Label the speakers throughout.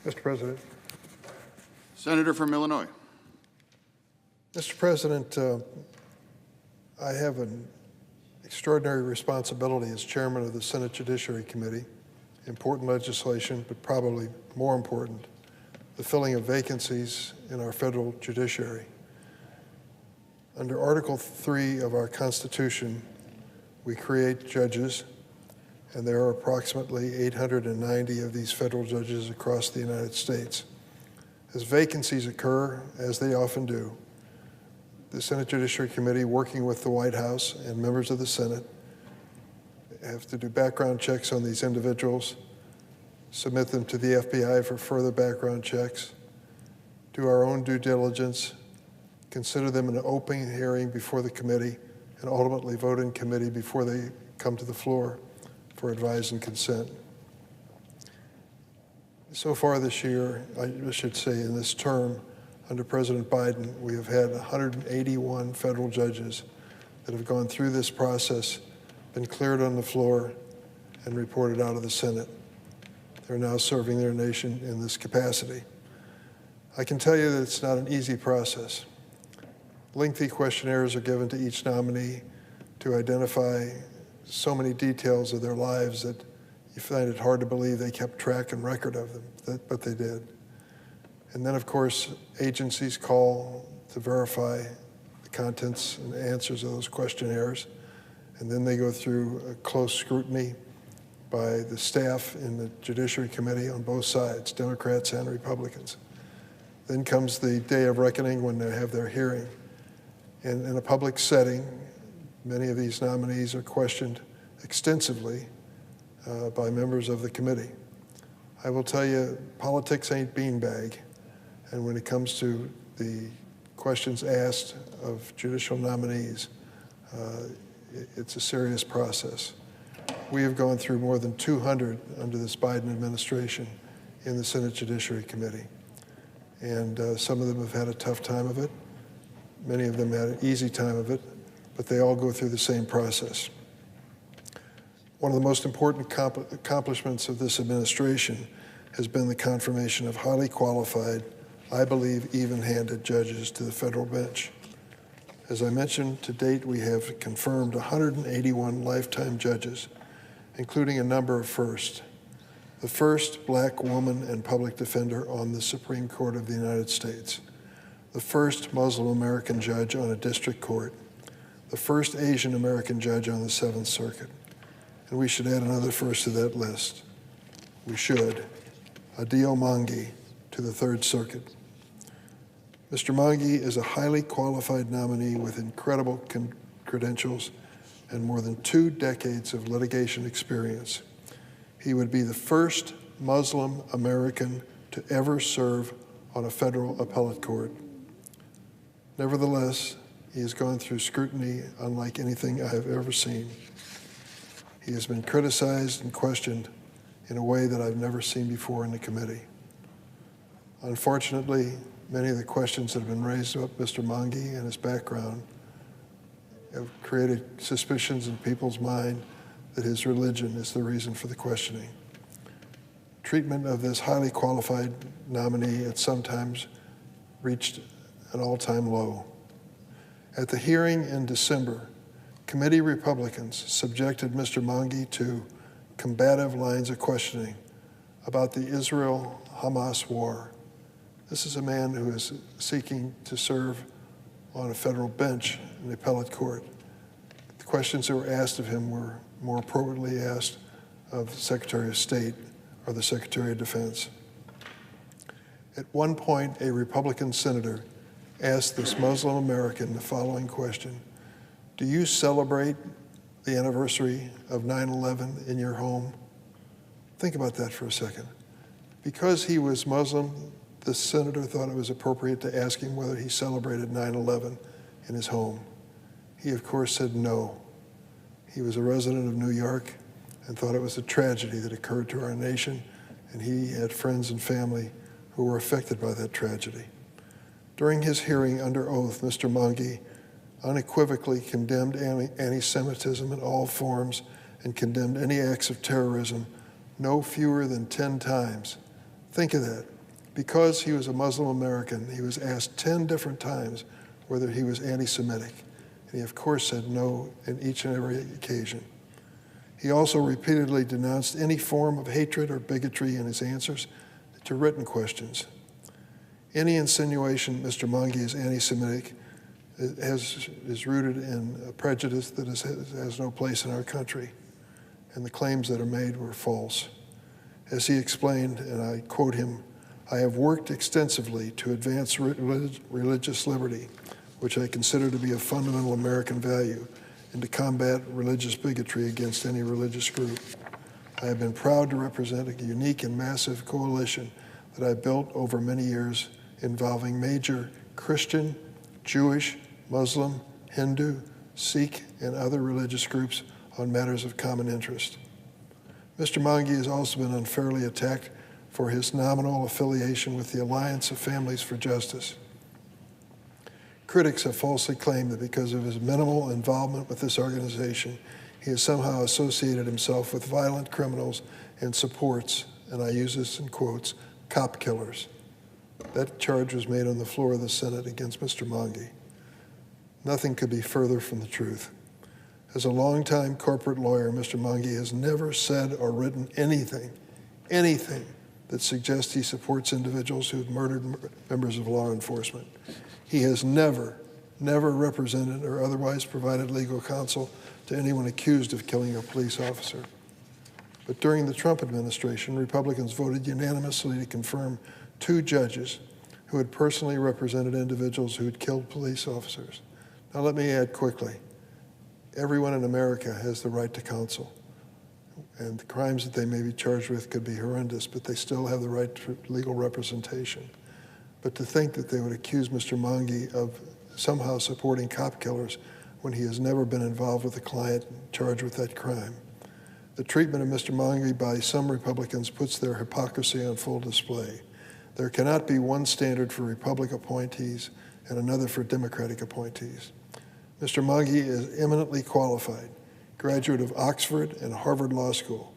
Speaker 1: Mr. President.
Speaker 2: Senator from Illinois.
Speaker 1: Mr. President, I have an extraordinary responsibility as chairman of the Senate Judiciary Committee. Important legislation, but probably more important, the filling of vacancies in our federal judiciary. Under Article 3 of our Constitution, we create judges, and there are approximately 890 of these federal judges across the United States. As vacancies occur, as they often do, the Senate Judiciary Committee, working with the White House and members of the Senate, have to do background checks on these individuals, submit them to the FBI for further background checks, do our own due diligence, consider them in an open hearing before the committee, and ultimately vote in committee before they come to the floor for advice and consent. So far this year, I should say in this term, under President Biden, we have had 181 federal judges that have gone through this process, been cleared on the floor, and reported out of the Senate. They're now serving their nation in this capacity. I can tell you that it's not an easy process. Lengthy questionnaires are given to each nominee to identify so many details of their lives that you find it hard to believe they kept track and record of them, but they did. And then, of course, agencies call to verify the contents and answers of those questionnaires. And then they go through a close scrutiny by the staff in the Judiciary Committee on both sides, Democrats and Republicans. Then comes the day of reckoning when they have their hearing. And in a public setting, many of these nominees are questioned extensively by members of the committee. I will tell you, politics ain't beanbag. And when it comes to the questions asked of judicial nominees, it's a serious process. We have gone through more than 200 under this Biden administration in the Senate Judiciary Committee. And some of them have had a tough time of it. Many of them had an easy time of it, but they all go through the same process. One of the most important accomplishments of this administration has been the confirmation of highly qualified, I believe, even-handed judges to the federal bench. As I mentioned, to date, we have confirmed 181 lifetime judges, including a number of firsts. The first black woman and public defender on the Supreme Court of the United States, the first Muslim American judge on a district court, the first Asian American judge on the Seventh Circuit. And we should add another first to that list. We should. Adeel Mangi to the Third Circuit. Mr. Mangi is a highly qualified nominee with incredible credentials and more than 2 decades of litigation experience. He would be the first Muslim American to ever serve on a federal appellate court. Nevertheless, he has gone through scrutiny unlike anything I have ever seen. He has been criticized and questioned in a way that I've never seen before in the committee. Unfortunately, many of the questions that have been raised about Mr. Mangi and his background have created suspicions in people's mind that his religion is the reason for the questioning. Treatment of this highly qualified nominee at sometimes reached an all-time low. At the hearing in December, committee Republicans subjected Mr. Mangi to combative lines of questioning about the Israel-Hamas war. This is a man who is seeking to serve on a federal bench in the appellate court. The questions that were asked of him were more appropriately asked of the Secretary of State or the Secretary of Defense. At one point, a Republican senator asked this Muslim American the following question: do you celebrate the anniversary of 9/11 in your home? Think about that for a second. Because he was Muslim, the senator thought it was appropriate to ask him whether he celebrated 9/11 in his home. He, of course, said no. He was a resident of New York and thought it was a tragedy that occurred to our nation, and he had friends and family who were affected by that tragedy. During his hearing under oath, Mr. Mangi unequivocally condemned anti-Semitism in all forms and condemned any acts of terrorism no fewer than 10 times Think of that. Because he was a Muslim American, he was asked 10 different times whether he was anti-Semitic. And he, of course, said no in each and every occasion. He also repeatedly denounced any form of hatred or bigotry in his answers to written questions. Any insinuation Mr. Mangi is anti-Semitic is rooted in a prejudice that has no place in our country, and the claims that are made were false. As he explained, and I quote him, "I have worked extensively to advance religious liberty, which I consider to be a fundamental American value, and to combat religious bigotry against any religious group. I have been proud to represent a unique and massive coalition that I built over many years involving major Christian, Jewish, Muslim, Hindu, Sikh, and other religious groups on matters of common interest." Mr. Mangi has also been unfairly attacked for his nominal affiliation with the Alliance of Families for Justice. Critics have falsely claimed that because of his minimal involvement with this organization, he has somehow associated himself with violent criminals and supports, and I use this in quotes, cop killers. That charge was made on the floor of the Senate against Mr. Mangi. Nothing could be further from the truth. As a longtime corporate lawyer, Mr. Mangi has never said or written anything that suggests he supports individuals who have murdered members of law enforcement. He has never represented or otherwise provided legal counsel to anyone accused of killing a police officer. But during the Trump administration, Republicans voted unanimously to confirm 2 judges who had personally represented individuals who had killed police officers. Now let me add quickly, everyone in America has the right to counsel, and the crimes that they may be charged with could be horrendous, but they still have the right to legal representation. But to think that they would accuse Mr. Mangi of somehow supporting cop killers when he has never been involved with a client charged with that crime. The treatment of Mr. Mangi by some Republicans puts their hypocrisy on full display. There cannot be one standard for Republican appointees and another for Democratic appointees. Mr. Mangi is eminently qualified, graduate of Oxford and Harvard Law School.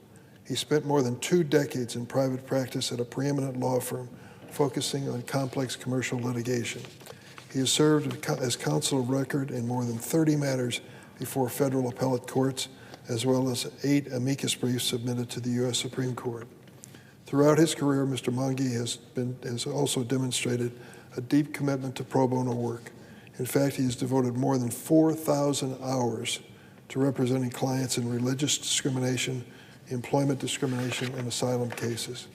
Speaker 1: He spent more than 2 decades in private practice at a preeminent law firm focusing on complex commercial litigation. He has served as counsel of record in more than 30 matters before federal appellate courts, as well as 8 amicus briefs submitted to the U.S. Supreme Court. Throughout his career, Mr. Mangi has also demonstrated a deep commitment to pro bono work. In fact, he has devoted more than 4,000 hours to representing clients in religious discrimination, employment discrimination, and asylum cases.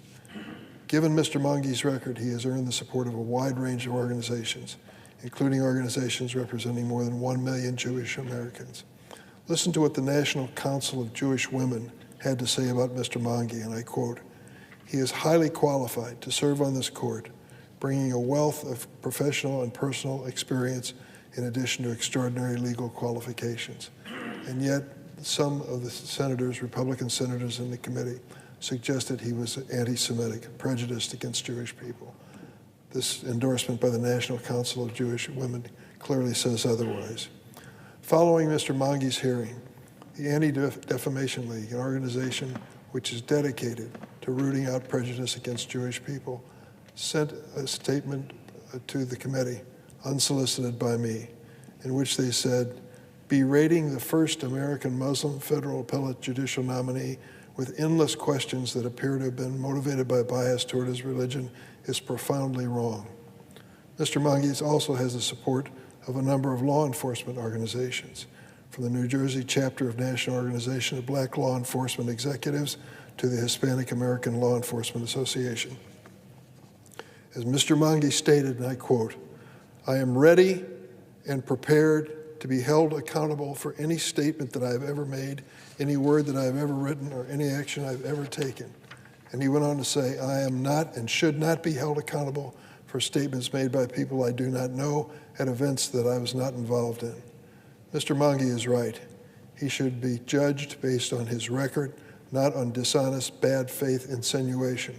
Speaker 1: Given Mr. Mangi's record, he has earned the support of a wide range of organizations, including organizations representing more than 1 million Jewish Americans. Listen to what the National Council of Jewish Women had to say about Mr. Mangi, and I quote, "He is highly qualified to serve on this court, bringing a wealth of professional and personal experience in addition to extraordinary legal qualifications." And yet, some of the senators, Republican senators in the committee, suggested he was anti-Semitic, prejudiced against Jewish people. This endorsement by the National Council of Jewish Women clearly says otherwise. Following Mr. Mangi's hearing, the Anti-Defamation League, an organization which is dedicated to rooting out prejudice against Jewish people, sent a statement to the committee, unsolicited by me, in which they said, "Berating the first American Muslim federal appellate judicial nominee with endless questions that appear to have been motivated by bias toward his religion is profoundly wrong." Mr. Mangi also has the support of a number of law enforcement organizations, from the New Jersey chapter of National Organization of Black Law Enforcement Executives to the Hispanic American Law Enforcement Association. As Mr. Mangi stated, and I quote, "I am ready and prepared to be held accountable for any statement that I have ever made, any word that I have ever written, or any action I've ever taken." And he went on to say, "I am not and should not be held accountable for statements made by people I do not know at events that I was not involved in." Mr. Mangi is right. He should be judged based on his record, not on dishonest, bad faith insinuation.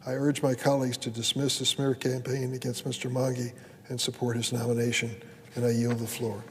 Speaker 1: I urge my colleagues to dismiss the smear campaign against Mr. Mangi and support his nomination, and I yield the floor.